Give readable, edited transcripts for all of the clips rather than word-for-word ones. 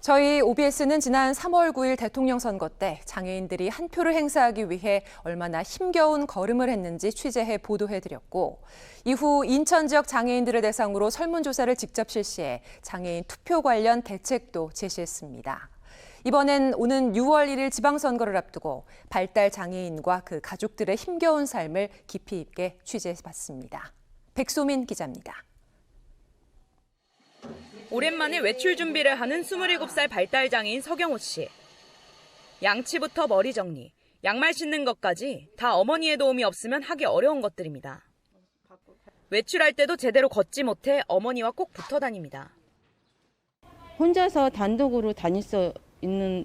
저희 OBS는 지난 3월 9일 대통령 선거 때 장애인들이 한 표를 행사하기 위해 얼마나 힘겨운 걸음을 했는지 취재해 보도해드렸고, 이후 인천 지역 장애인들을 대상으로 설문조사를 직접 실시해 장애인 투표 관련 대책도 제시했습니다. 이번엔 오는 6월 1일 지방선거를 앞두고 발달 장애인과 그 가족들의 힘겨운 삶을 깊이 있게 취재해봤습니다. 백소민 기자입니다. 오랜만에 외출 준비를 하는 27살 발달장애인 서경호 씨. 양치부터 머리 정리, 양말 신는 것까지 다 어머니의 도움이 없으면 하기 어려운 것들입니다. 외출할 때도 제대로 걷지 못해 어머니와 꼭 붙어 다닙니다. 혼자서 단독으로 다닐 수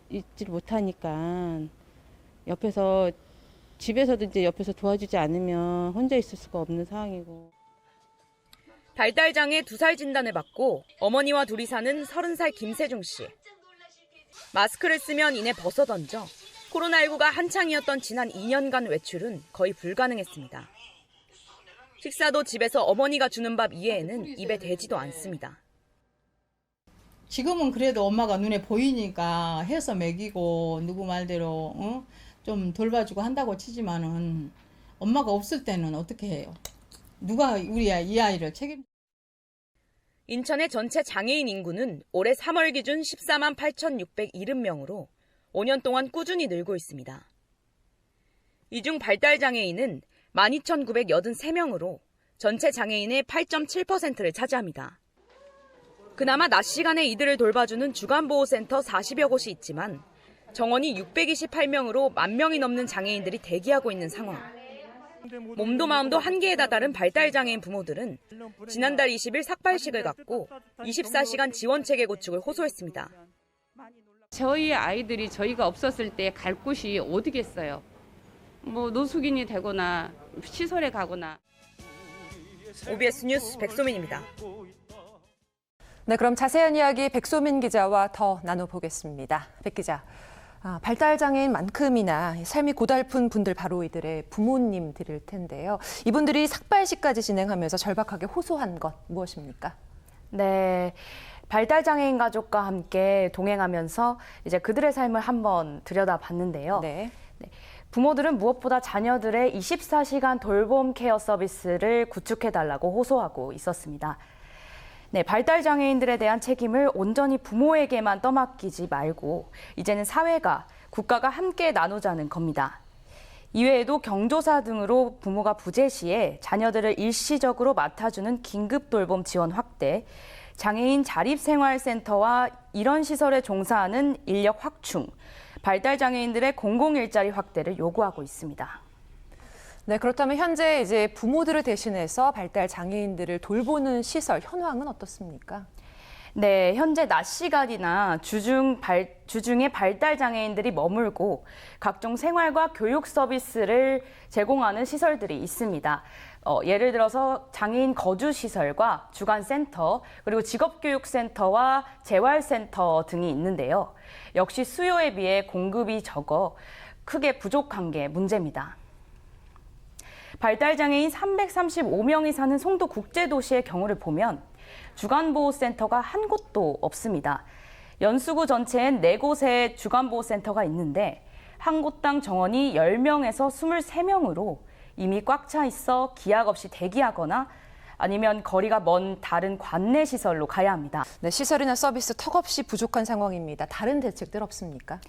있지 못하니까 집에서도 이제 옆에서 도와주지 않으면 혼자 있을 수가 없는 상황이고. 발달장애 2살 진단을 받고 어머니와 둘이 사는 30살 김세중 씨. 마스크를 쓰면 이내 벗어던져 코로나19가 한창이었던 지난 2년간 외출은 거의 불가능했습니다. 식사도 집에서 어머니가 주는 밥 이외에는 입에 대지도 않습니다. 지금은 그래도 엄마가 눈에 보이니까 해서 먹이고 누구 말대로 좀 돌봐주고 한다고 치지만은 엄마가 없을 때는 어떻게 해요? 누가 이 아이를 책임져? 인천의 전체 장애인 인구는 올해 3월 기준 14만 8,670명으로 5년 동안 꾸준히 늘고 있습니다. 이 중 발달장애인은 12,983명으로 전체 장애인의 8.7%를 차지합니다. 그나마 낮 시간에 이들을 돌봐주는 주간보호센터 40여 곳이 있지만 정원이 628명으로 10,000명이 넘는 장애인들이 대기하고 있는 상황. 몸도 마음도 한계에 다다른 발달장애인 부모들은 지난달 20일 삭발식을 갖고 24시간 지원체계 구축을 호소했습니다. 저희 아이들이 저희가 없었을 때 갈 곳이 어디겠어요? 노숙인이 되거나 시설에 가거나. OBS 뉴스 백소민입니다. 네, 그럼 자세한 이야기 백소민 기자와 더 나눠보겠습니다. 백 기자. 발달장애인만큼이나 삶이 고달픈 분들 바로 이들의 부모님들일 텐데요. 이분들이 삭발식까지 진행하면서 절박하게 호소한 것 무엇입니까? 네, 발달장애인 가족과 함께 동행하면서 이제 그들의 삶을 한번 들여다봤는데요. 네. 부모들은 무엇보다 자녀들의 24시간 돌봄 케어 서비스를 구축해달라고 호소하고 있었습니다. 네, 발달장애인들에 대한 책임을 온전히 부모에게만 떠맡기지 말고 이제는 사회가, 국가가 함께 나누자는 겁니다. 이외에도 경조사 등으로 부모가 부재 시에 자녀들을 일시적으로 맡아주는 긴급 돌봄 지원 확대, 장애인 자립생활센터와 이런 시설에 종사하는 인력 확충, 발달장애인들의 공공일자리 확대를 요구하고 있습니다. 네, 그렇다면 현재 이제 부모들을 대신해서 발달 장애인들을 돌보는 시설 현황은 어떻습니까? 네, 현재 낮 시간이나 주중에 발달 장애인들이 머물고 각종 생활과 교육 서비스를 제공하는 시설들이 있습니다. 예를 들어서 장애인 거주 시설과 주간 센터, 그리고 직업교육센터와 재활센터 등이 있는데요. 역시 수요에 비해 공급이 적어 크게 부족한 게 문제입니다. 발달장애인 335명이 사는 송도국제도시의 경우를 보면 주간보호센터가 한 곳도 없습니다. 연수구 전체엔 4곳의 주간보호센터가 있는데 한 곳당 정원이 10명에서 23명으로 이미 꽉 차 있어 기약 없이 대기하거나 아니면 거리가 먼 다른 관내 시설로 가야 합니다. 네, 시설이나 서비스 턱없이 부족한 상황입니다. 다른 대책들 없습니까?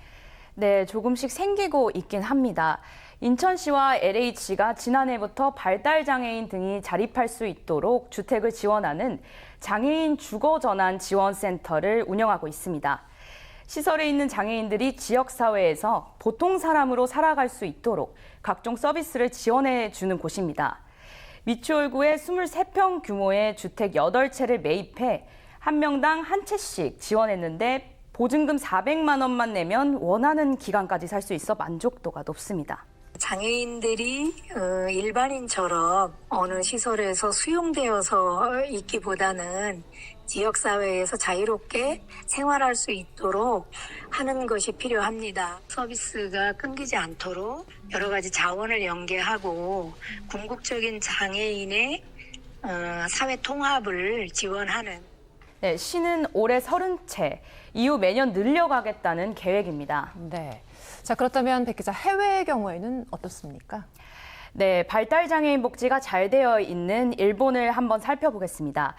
네, 조금씩 생기고 있긴 합니다. 인천시와 LH가 지난해부터 발달장애인 등이 자립할 수 있도록 주택을 지원하는 장애인 주거전환 지원센터를 운영하고 있습니다. 시설에 있는 장애인들이 지역사회에서 보통 사람으로 살아갈 수 있도록 각종 서비스를 지원해 주는 곳입니다. 미추홀구에 23평 규모의 주택 8채를 매입해 한 명당 한 채씩 지원했는데 보증금 400만 원만 내면 원하는 기간까지 살 수 있어 만족도가 높습니다. 장애인들이 일반인처럼 어느 시설에서 수용되어서 있기보다는 지역사회에서 자유롭게 생활할 수 있도록 하는 것이 필요합니다. 서비스가 끊기지 않도록 여러 가지 자원을 연계하고 궁극적인 장애인의 사회 통합을 지원하는 네, 시는 올해 30채, 이후 매년 늘려가겠다는 계획입니다. 네. 자, 그렇다면 백 기자, 해외의 경우에는 어떻습니까? 네, 발달장애인 복지가 잘 되어 있는 일본을 한번 살펴보겠습니다.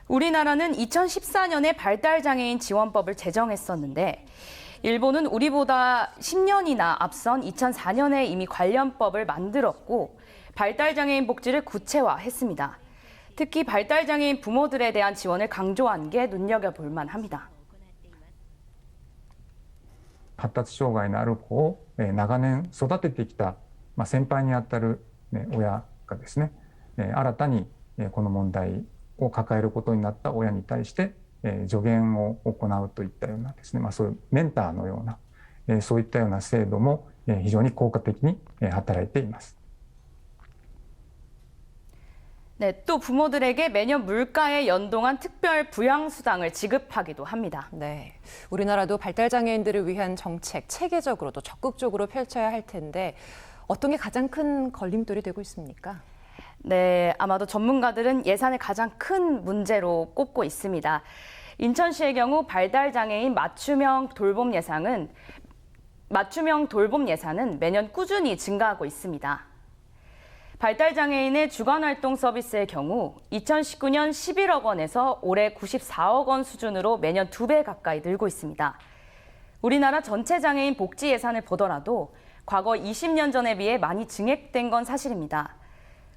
우리나라는 2014년에 발달장애인 지원법을 제정했었는데 일본은 우리보다 10년이나 앞선 2004년에 이미 관련법을 만들었고 발달장애인 복지를 구체화했습니다. 특히 발달장애인 부모들에 대한 지원을 강조한 게 눈여겨볼 만합니다. 発達障害のある子を長年育ててきた先輩にあたる親がですね、新たにこの問題を抱えることになった親に対して助言を行うといったようなですね、そういうメンターのようなそういったような制度も非常に効果的に働いています。 네, 또 부모들에게 매년 물가에 연동한 특별 부양수당을 지급하기도 합니다. 네. 우리나라도 발달장애인들을 위한 정책 체계적으로도 적극적으로 펼쳐야 할 텐데 어떤 게 가장 큰 걸림돌이 되고 있습니까? 네, 아마도 전문가들은 예산을 가장 큰 문제로 꼽고 있습니다. 인천시의 경우 발달장애인 맞춤형 돌봄 예산은 매년 꾸준히 증가하고 있습니다. 발달장애인의 주간활동 서비스의 경우 2019년 11억 원에서 올해 94억 원 수준으로 매년 2배 가까이 늘고 있습니다. 우리나라 전체 장애인 복지 예산을 보더라도 과거 20년 전에 비해 많이 증액된 건 사실입니다.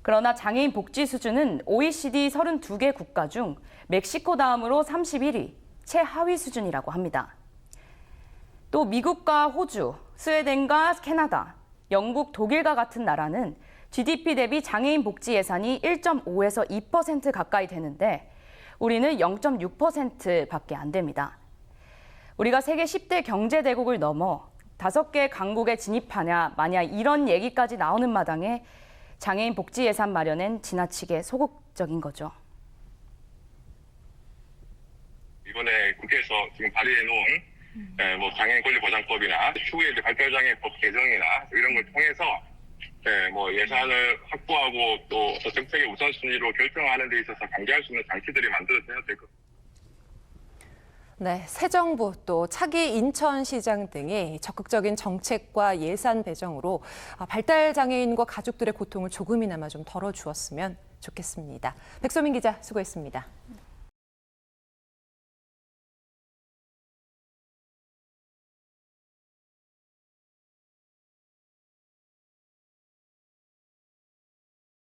그러나 장애인 복지 수준은 OECD 32개 국가 중 멕시코 다음으로 31위, 최하위 수준이라고 합니다. 또 미국과 호주, 스웨덴과 캐나다, 영국, 독일과 같은 나라는 GDP 대비 장애인 복지 예산이 1.5에서 2% 가까이 되는데 우리는 0.6%밖에 안 됩니다. 우리가 세계 10대 경제대국을 넘어 5개 강국에 진입하냐 마냐 이런 얘기까지 나오는 마당에 장애인 복지 예산 마련엔 지나치게 소극적인 거죠. 이번에 국회에서 지금 발의해 놓은 장애인 권리 보장법이나 추후에 이제 발달장애법 개정이나 이런 걸 통해서 예산을 확보하고 또 정책의 우선순위로 결정하는 데 있어서 관계할 수 있는 장치들이 만들어져야 될 것 같습니다. 네, 새 정부 또 차기 인천시장 등이 적극적인 정책과 예산 배정으로 발달장애인과 가족들의 고통을 조금이나마 좀 덜어주었으면 좋겠습니다. 백소민 기자 수고했습니다.